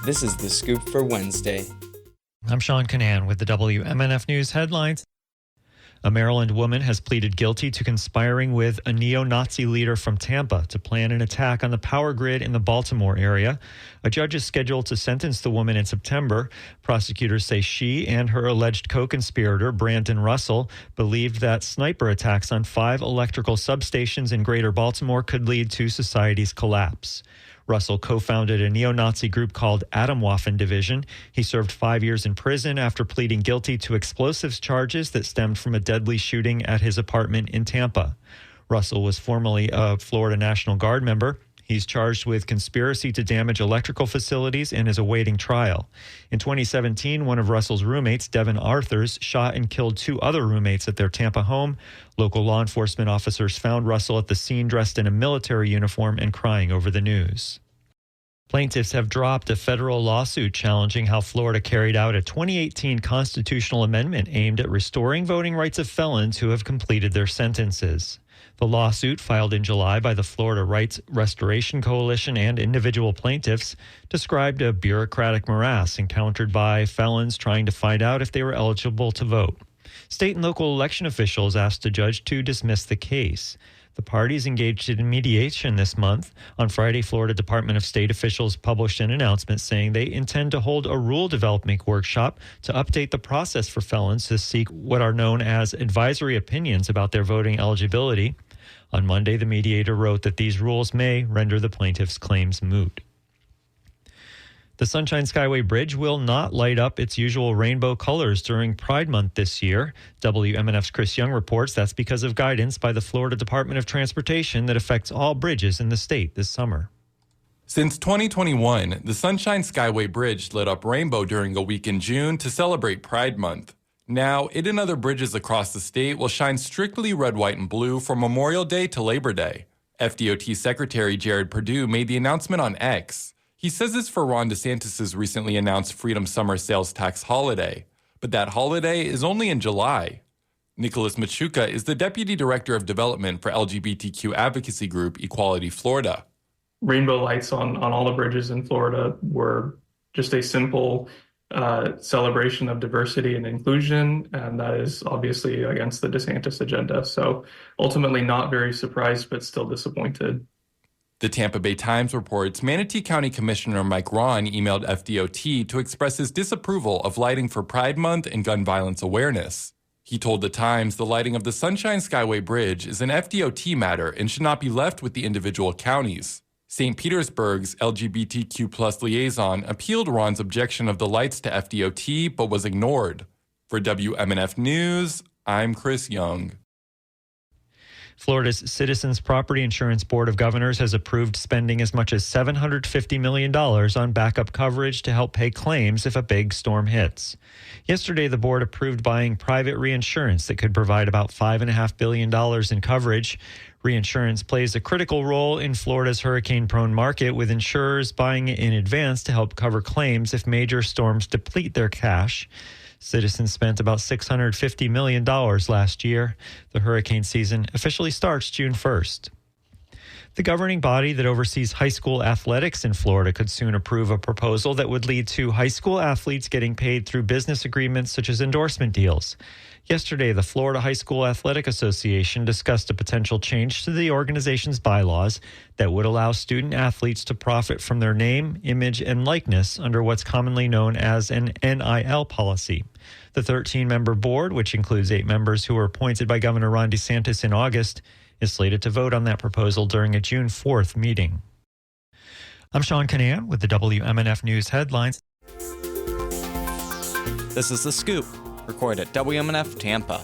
This is The Scoop for Wednesday. I'm Sean Canan with the WMNF News headlines. A Maryland woman has pleaded guilty to conspiring with a neo-Nazi leader from Tampa to plan an attack on the power grid in the Baltimore area. A judge is scheduled to sentence the woman in September. Prosecutors say she and her alleged co-conspirator, Brandon Russell, believed that sniper attacks on 5 electrical substations in greater Baltimore could lead to society's collapse. Russell co-founded a neo-Nazi group called Atomwaffen Division. He served 5 years in prison after pleading guilty to explosives charges that stemmed from a deadly shooting at his apartment in Tampa. Russell was formerly a Florida National Guard member. He's charged with conspiracy to damage electrical facilities and is awaiting trial. In 2017, one of Russell's roommates, Devin Arthurs, shot and killed 2 other roommates at their Tampa home. Local law enforcement officers found Russell at the scene dressed in a military uniform and crying over the news. Plaintiffs have dropped a federal lawsuit challenging how Florida carried out a 2018 constitutional amendment aimed at restoring voting rights of felons who have completed their sentences. The lawsuit, filed in July by the Florida Rights Restoration Coalition and individual plaintiffs, described a bureaucratic morass encountered by felons trying to find out if they were eligible to vote. State and local election officials asked a judge to dismiss the case. The parties engaged in mediation this month. On Friday, Florida Department of State officials published an announcement saying they intend to hold a rule development workshop to update the process for felons to seek what are known as advisory opinions about their voting eligibility. On Monday, the mediator wrote that these rules may render the plaintiffs' claims moot. The Sunshine Skyway Bridge will not light up its usual rainbow colors during Pride Month this year. WMNF's Chris Young reports that's because of guidance by the Florida Department of Transportation that affects all bridges in the state this summer. Since 2021, the Sunshine Skyway Bridge lit up rainbow during a week in June to celebrate Pride Month. Now, it and other bridges across the state will shine strictly red, white, and blue from Memorial Day to Labor Day. FDOT Secretary Jared Perdue made the announcement on X. He says it's for Ron DeSantis' recently announced Freedom Summer Sales Tax holiday, but that holiday is only in July. Nicholas Machuca is the Deputy Director of Development for LGBTQ advocacy group Equality Florida. Rainbow lights on all the bridges in Florida were just a simple celebration of diversity and inclusion, and that is obviously against the DeSantis agenda. So ultimately not very surprised, but still disappointed. The Tampa Bay Times reports Manatee County Commissioner Mike Ron emailed FDOT to express his disapproval of lighting for Pride Month and gun violence awareness. He told the Times the lighting of the Sunshine Skyway Bridge is an FDOT matter and should not be left with the individual counties. St. Petersburg's LGBTQ+ liaison appealed Ron's objection of the lights to FDOT, but was ignored. For WMNF News, I'm Chris Young. Florida's Citizens Property Insurance Board of Governors has approved spending as much as $750 million on backup coverage to help pay claims if a big storm hits. Yesterday, the board approved buying private reinsurance that could provide about $5.5 billion in coverage. Reinsurance plays a critical role in Florida's hurricane-prone market, with insurers buying it in advance to help cover claims if major storms deplete their cash. Citizens spent about $650 million last year. The hurricane season officially starts June 1st. The governing body that oversees high school athletics in Florida could soon approve a proposal that would lead to high school athletes getting paid through business agreements such as endorsement deals. Yesterday, the Florida High School Athletic Association discussed a potential change to the organization's bylaws that would allow student athletes to profit from their name, image, and likeness under what's commonly known as an NIL policy. The 13-member board, which includes 8 members who were appointed by Governor Ron DeSantis in August, is slated to vote on that proposal during a June 4th meeting. I'm Sean Canan with the WMNF News headlines. This is The Scoop, recorded at WMNF Tampa.